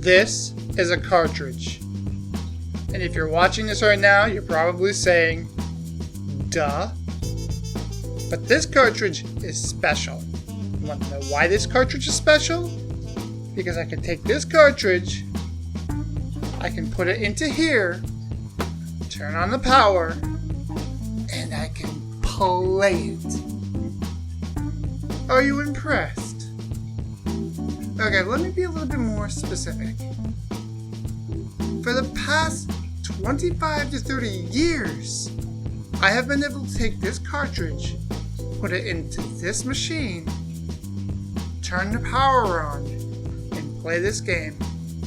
This is a cartridge. And if you're watching this right now, you're probably saying, duh. But this cartridge is special. You want to know why this cartridge is special? Because I can take this cartridge, I can put it into here, turn on the power, and I can play it. Are you impressed? Okay, let me be a little bit more specific. For the past 25 to 30 years, I have been able to take this cartridge, put it into this machine, turn the power on, and play this game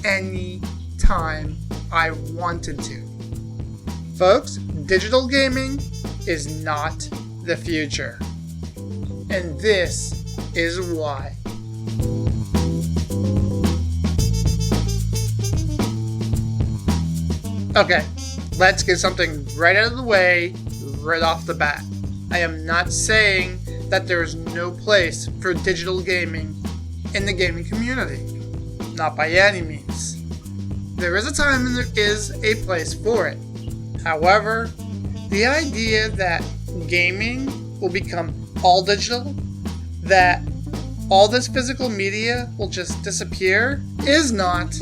any time I wanted to. Folks, digital gaming is not the future. And this is why. Okay, let's get something right out of the way, right off the bat. I am not saying that there is no place for digital gaming in the gaming community. Not by any means. There is a time and there is a place for it. However, the idea that gaming will become all digital, that all this physical media will just disappear, is not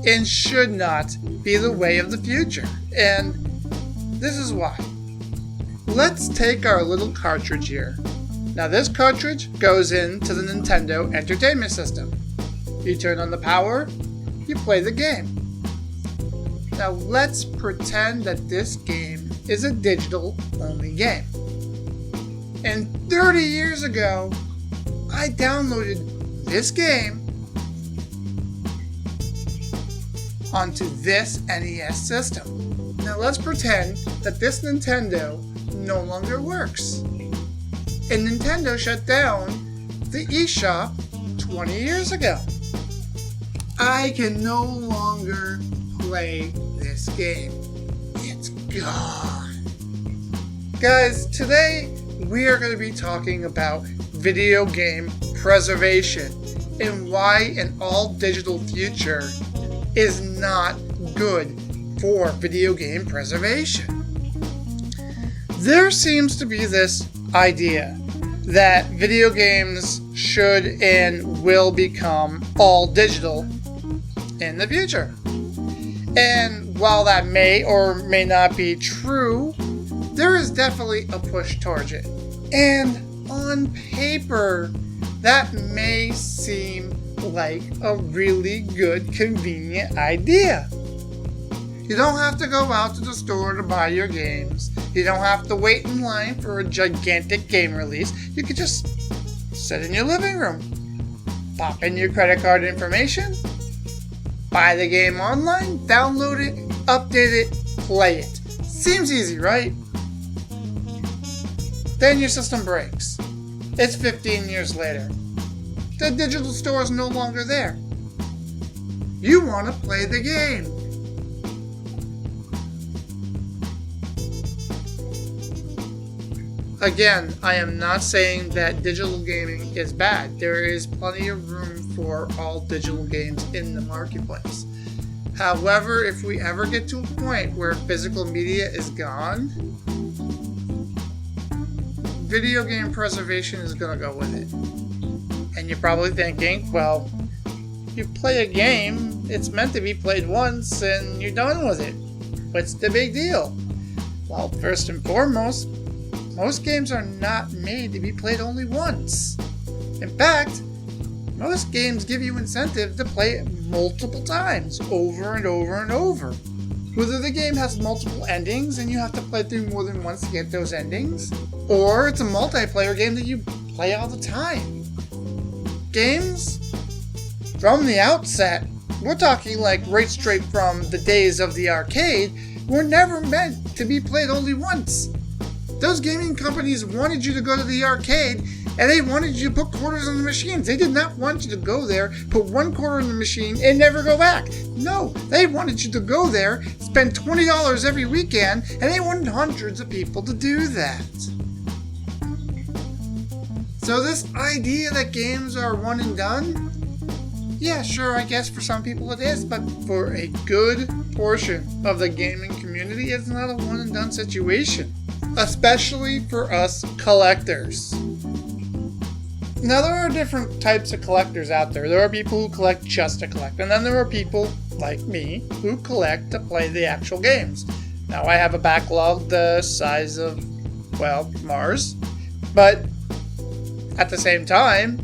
and should not be the way of the future. And this is why. Let's take our little cartridge here. Now this cartridge goes into the Nintendo Entertainment System. You turn on the power, you play the game. Now let's pretend that this game is a digital only game. And 30 years ago, I downloaded this game onto this NES system. Now let's pretend that this Nintendo no longer works. And Nintendo shut down the eShop 20 years ago. I can no longer play this game. It's gone. Guys, today we are going to be talking about video game preservation and why an all-digital future is not good for video game preservation. There seems to be this idea that video games should and will become all digital in the future. And while that may or may not be true, there is definitely a push towards it. And on paper, that may seem like a really good, convenient idea. You don't have to go out to the store to buy your games. You don't have to wait in line for a gigantic game release. You could just sit in your living room, pop in your credit card information, buy the game online, download it, update it, play it. Seems easy, right? Then your system breaks. It's 15 years later. The digital store is no longer there. You want to play the game. Again, I am not saying that digital gaming is bad. There is plenty of room for all digital games in the marketplace. However, if we ever get to a point where physical media is gone, video game preservation is going to go with it. And you're probably thinking, well, you play a game, it's meant to be played once and you're done with it. What's the big deal? Well, first and foremost, most games are not made to be played only once. In fact, most games give you incentive to play it multiple times, over and over and over. Whether the game has multiple endings and you have to play through more than once to get those endings, or it's a multiplayer game that you play all the time. Games, from the outset, we're talking like right straight from the days of the arcade, were never meant to be played only once. Those gaming companies wanted you to go to the arcade and they wanted you to put quarters on the machines. They did not want you to go there, put one quarter in the machine, and never go back. No, they wanted you to go there, spend $20 every weekend, and they wanted hundreds of people to do that. So this idea that games are one and done, Yeah, sure, I guess for some people it is, but for a good portion of the gaming community, it's not a one and done situation. Especially for us collectors. Now, there are different types of collectors out there. There are people who collect just to collect, and then there are people like me who collect to play the actual games. Now, I have a backlog the size of, well, Mars, but at the same time,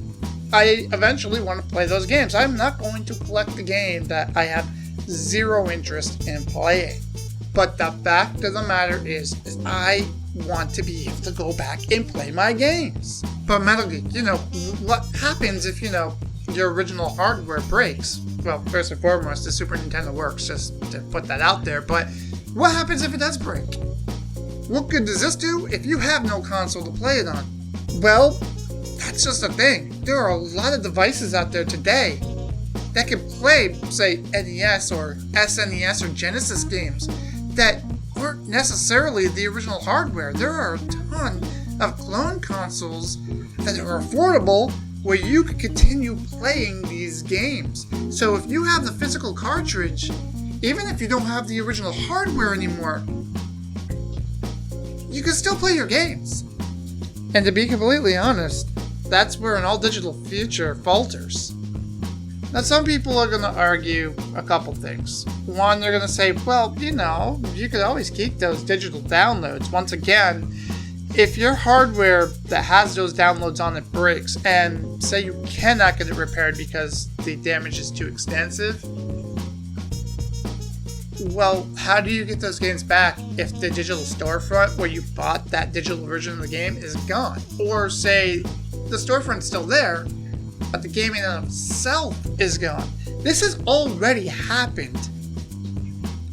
I eventually want to play those games. I'm not going to collect the game that I have zero interest in playing. But the fact of the matter is I want to be able to go back and play my games. But Metal Geek, what happens if, your original hardware breaks? Well, first and foremost, the Super Nintendo works, just to put that out there, but what happens if it does break? What good does this do if you have no console to play it on? Well, that's just the thing. There are a lot of devices out there today that can play, say, NES or SNES or Genesis games that aren't necessarily the original hardware. There are a ton of clone consoles that are affordable where you can continue playing these games. So if you have the physical cartridge, even if you don't have the original hardware anymore, you can still play your games. And to be completely honest, that's where an all-digital future falters. Now, some people are going to argue a couple things. One, they're going to say, well, you could always keep those digital downloads. Once again, if your hardware that has those downloads on it breaks, and say you cannot get it repaired because the damage is too extensive, well, how do you get those games back if the digital storefront where you bought that digital version of the game is gone? Or say the storefront's still there, but the game in and of itself is gone. This has already happened.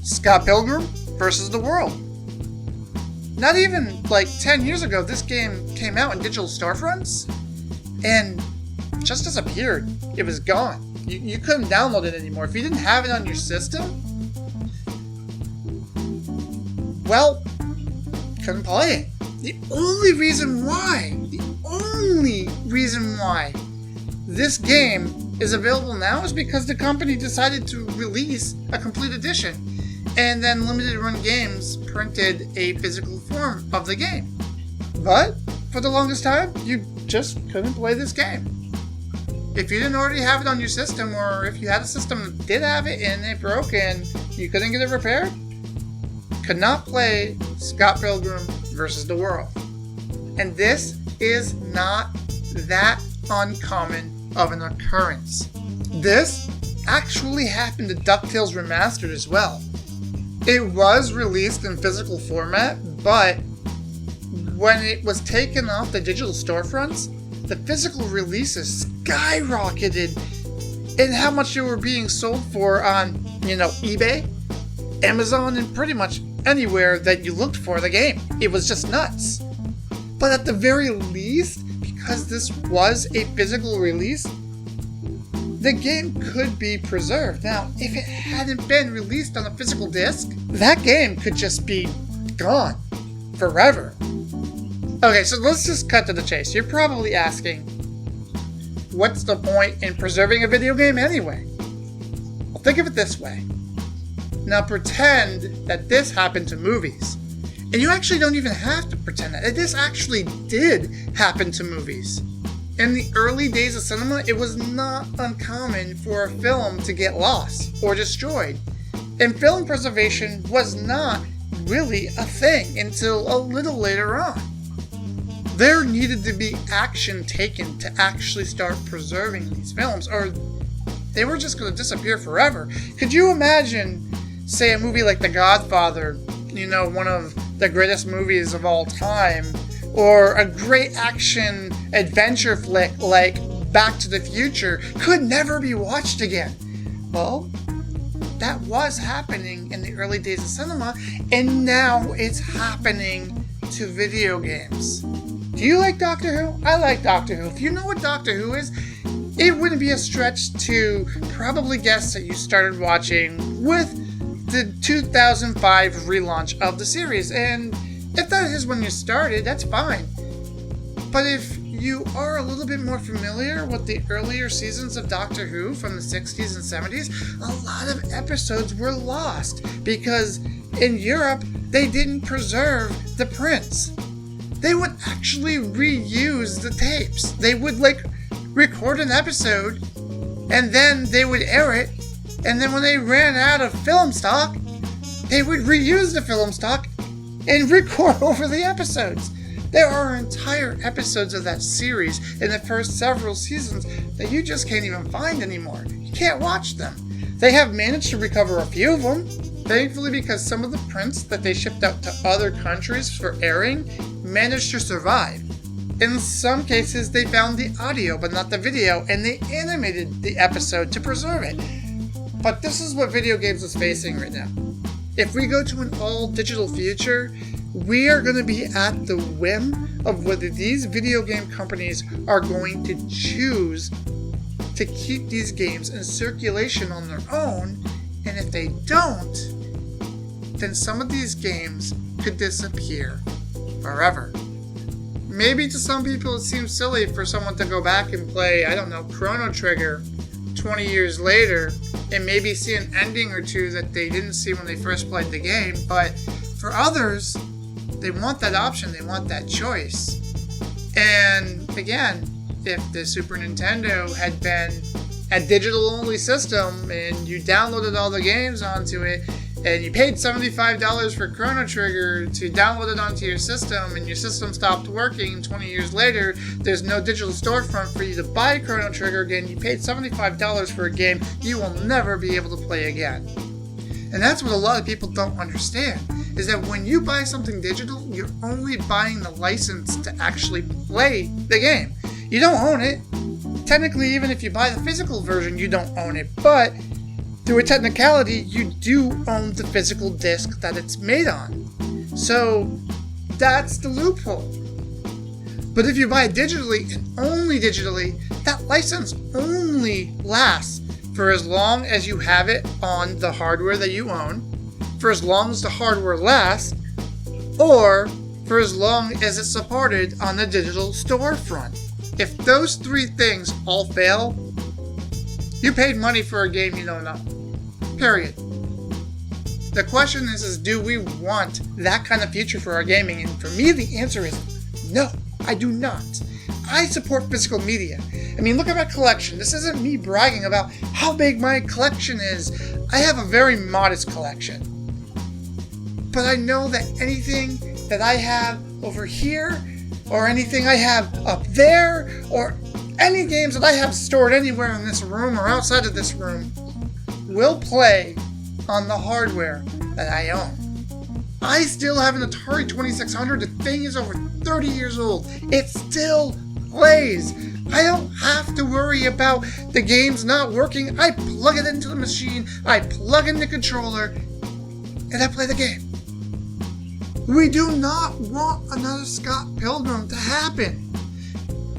Scott Pilgrim versus the World. Not even 10 years ago, this game came out in digital storefronts and just disappeared. It was gone. You couldn't download it anymore. If you didn't have it on your system, well, couldn't play it. The only reason why this game is available now is because the company decided to release a complete edition, and then Limited Run Games printed a physical form of the game. But for the longest time, you just couldn't play this game. If you didn't already have it on your system, or if you had a system that did have it and it broke and you couldn't get it repaired, could not play Scott Pilgrim versus the World. And this is not that uncommon of an occurrence. This actually happened to DuckTales Remastered as well. It was released in physical format, but when it was taken off the digital storefronts, the physical releases skyrocketed in how much they were being sold for on, eBay, Amazon, and pretty much anywhere that you looked for the game. It was just nuts. But at the very least, because this was a physical release, the game could be preserved. Now, if it hadn't been released on a physical disc, that game could just be gone forever. Okay, so let's just cut to the chase. You're probably asking, what's the point in preserving a video game anyway? Well, think of it this way. Now pretend that this happened to movies. And you actually don't even have to pretend that. This actually did happen to movies. In the early days of cinema, it was not uncommon for a film to get lost or destroyed. And film preservation was not really a thing until a little later on. There needed to be action taken to actually start preserving these films, or they were just going to disappear forever. Could you imagine, say, a movie like The Godfather, one of the greatest movies of all time, or a great action adventure flick like Back to the Future could never be watched again? Well, that was happening in the early days of cinema, and now it's happening to video games. Do you like Doctor Who? I like Doctor Who. If you know what Doctor Who is, it wouldn't be a stretch to probably guess that you started watching with the 2005 relaunch of the series. And if that is when you started, that's fine. But if you are a little bit more familiar with the earlier seasons of Doctor Who from the 60s and 70s, a lot of episodes were lost because in Europe they didn't preserve the prints. They would actually reuse the tapes. They would record an episode and then they would air it, and then when they ran out of film stock, they would reuse the film stock and record over the episodes. There are entire episodes of that series in the first several seasons that you just can't even find anymore. You can't watch them. They have managed to recover a few of them, thankfully, because some of the prints that they shipped out to other countries for airing managed to survive. In some cases, they found the audio but not the video, and they animated the episode to preserve it. But this is what video games is facing right now. If we go to an all-digital future, we are going to be at the whim of whether these video game companies are going to choose to keep these games in circulation on their own, and if they don't, then some of these games could disappear forever. Maybe to some people it seems silly for someone to go back and play, I don't know, Chrono Trigger 20 years later and maybe see an ending or two that they didn't see when they first played the game, but for others, they want that option, they want that choice. And again, if the Super Nintendo had been a digital-only system and you downloaded all the games onto it and you paid $75 for Chrono Trigger to download it onto your system and your system stopped working 20 years later, there's no digital storefront for you to buy Chrono Trigger again, you paid $75 for a game you will never be able to play again. And that's what a lot of people don't understand, is that when you buy something digital, you're only buying the license to actually play the game. You don't own it. Technically, even if you buy the physical version, you don't own it, but through a technicality, you do own the physical disc that it's made on. So that's the loophole. But if you buy it digitally and only digitally, that license only lasts for as long as you have it on the hardware that you own, for as long as the hardware lasts, or for as long as it's supported on the digital storefront. If those three things all fail, you paid money for a game you don't know. Period. The question is do we want that kind of future for our gaming? And for me, the answer is no, I do not. I support physical media. I mean, look at my collection. This isn't me bragging about how big my collection is. I have a very modest collection. But I know that anything that I have over here, or anything I have up there, or any games that I have stored anywhere in this room or outside of this room, will play on the hardware that I own. I still have an Atari 2600. The thing is over 30 years old. It still plays. I don't have to worry about the games not working. I plug it into the machine, I plug in the controller, and I play the game. We do not want another Scott Pilgrim to happen.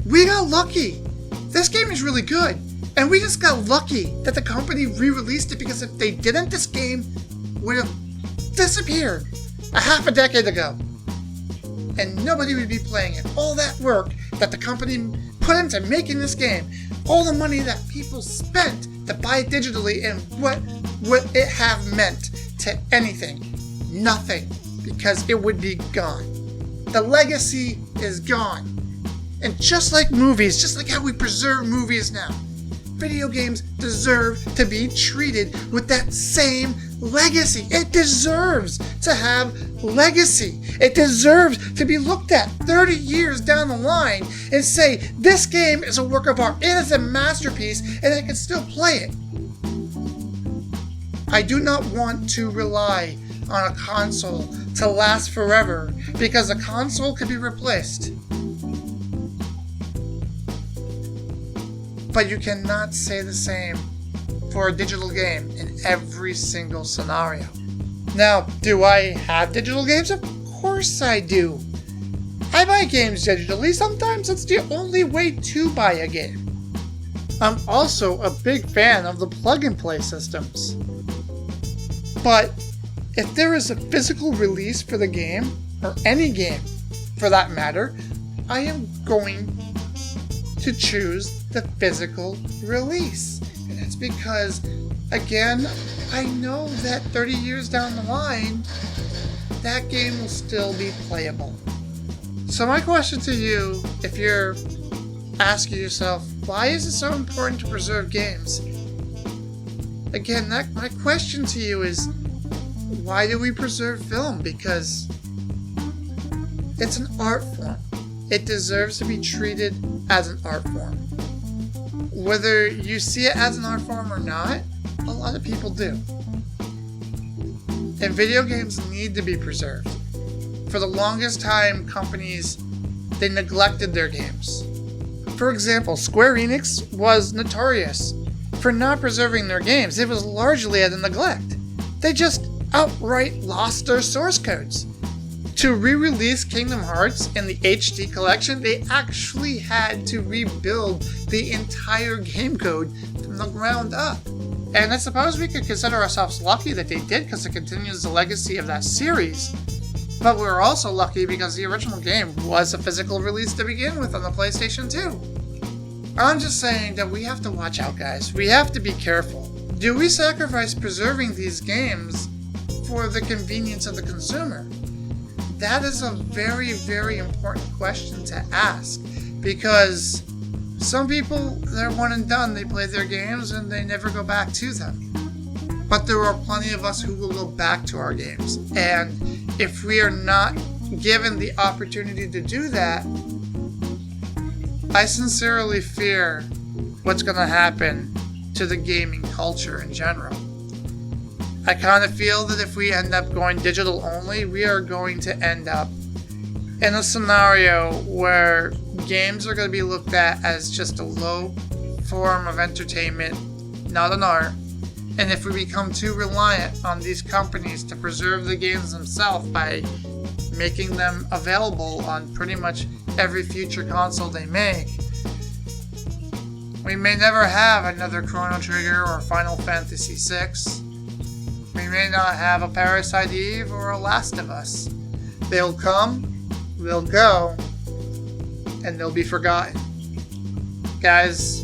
We got lucky. This game is really good, and we just got lucky that the company re-released it, because if they didn't, this game would have disappeared a half a decade ago. And nobody would be playing it. All that work that the company put into making this game, all the money that people spent to buy it digitally, and what would it have meant to anything? Nothing. Because it would be gone. The legacy is gone. And just like movies, just like how we preserve movies now, video games deserve to be treated with that same legacy. It deserves to have legacy. It deserves to be looked at 30 years down the line and say, this game is a work of art, it is a masterpiece, and I can still play it. I do not want to rely on a console to last forever, because a console can be replaced. But you cannot say the same for a digital game in every single scenario. Now, do I have digital games? Of course I do. I buy games digitally. Sometimes it's the only way to buy a game. I'm also a big fan of the plug-and-play systems. But if there is a physical release for the game, or any game for that matter, I am going to choose the physical release. And it's because, again, I know that 30 years down the line, that game will still be playable. So my question to you, if you're asking yourself, why is it so important to preserve games? Again, my question to you is, why do we preserve film? Because it's an art form. It deserves to be treated as an art form. Whether you see it as an art form or not, a lot of people do. And video games need to be preserved. For the longest time, companies, they neglected their games. For example, Square Enix was notorious for not preserving their games. It was largely out of neglect. They just outright lost their source codes. To re-release Kingdom Hearts in the HD collection, they actually had to rebuild the entire game code from the ground up. And I suppose we could consider ourselves lucky that they did, because it continues the legacy of that series. But we were also lucky because the original game was a physical release to begin with on the PlayStation 2. I'm just saying that we have to watch out, guys. We have to be careful. Do we sacrifice preserving these games for the convenience of the consumer? That is a very, very important question to ask, because some people, they're one and done. They play their games and they never go back to them. But there are plenty of us who will go back to our games. And if we are not given the opportunity to do that, I sincerely fear what's going to happen to the gaming culture in general. I kind of feel that if we end up going digital only, we are going to end up in a scenario where games are going to be looked at as just a low form of entertainment, not an art. And if we become too reliant on these companies to preserve the games themselves by making them available on pretty much every future console they make, we may never have another Chrono Trigger or Final Fantasy VI. We may not have a Parasite Eve or a Last of Us. They'll come, they'll go, and they'll be forgotten. Guys,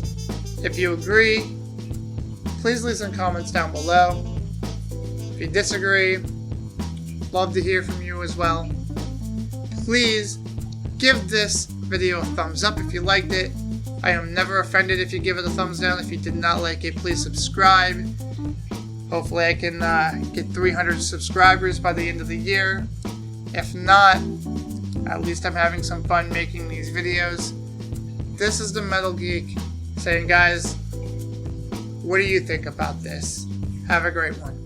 if you agree, please leave some comments down below. If you disagree, love to hear from you as well. Please give this video a thumbs up if you liked it. I am never offended if you give it a thumbs down. If you did not like it, please subscribe. Hopefully I can get 300 subscribers by the end of the year. If not, at least I'm having some fun making these videos. This is the Metal Geek saying, guys, what do you think about this? Have a great one.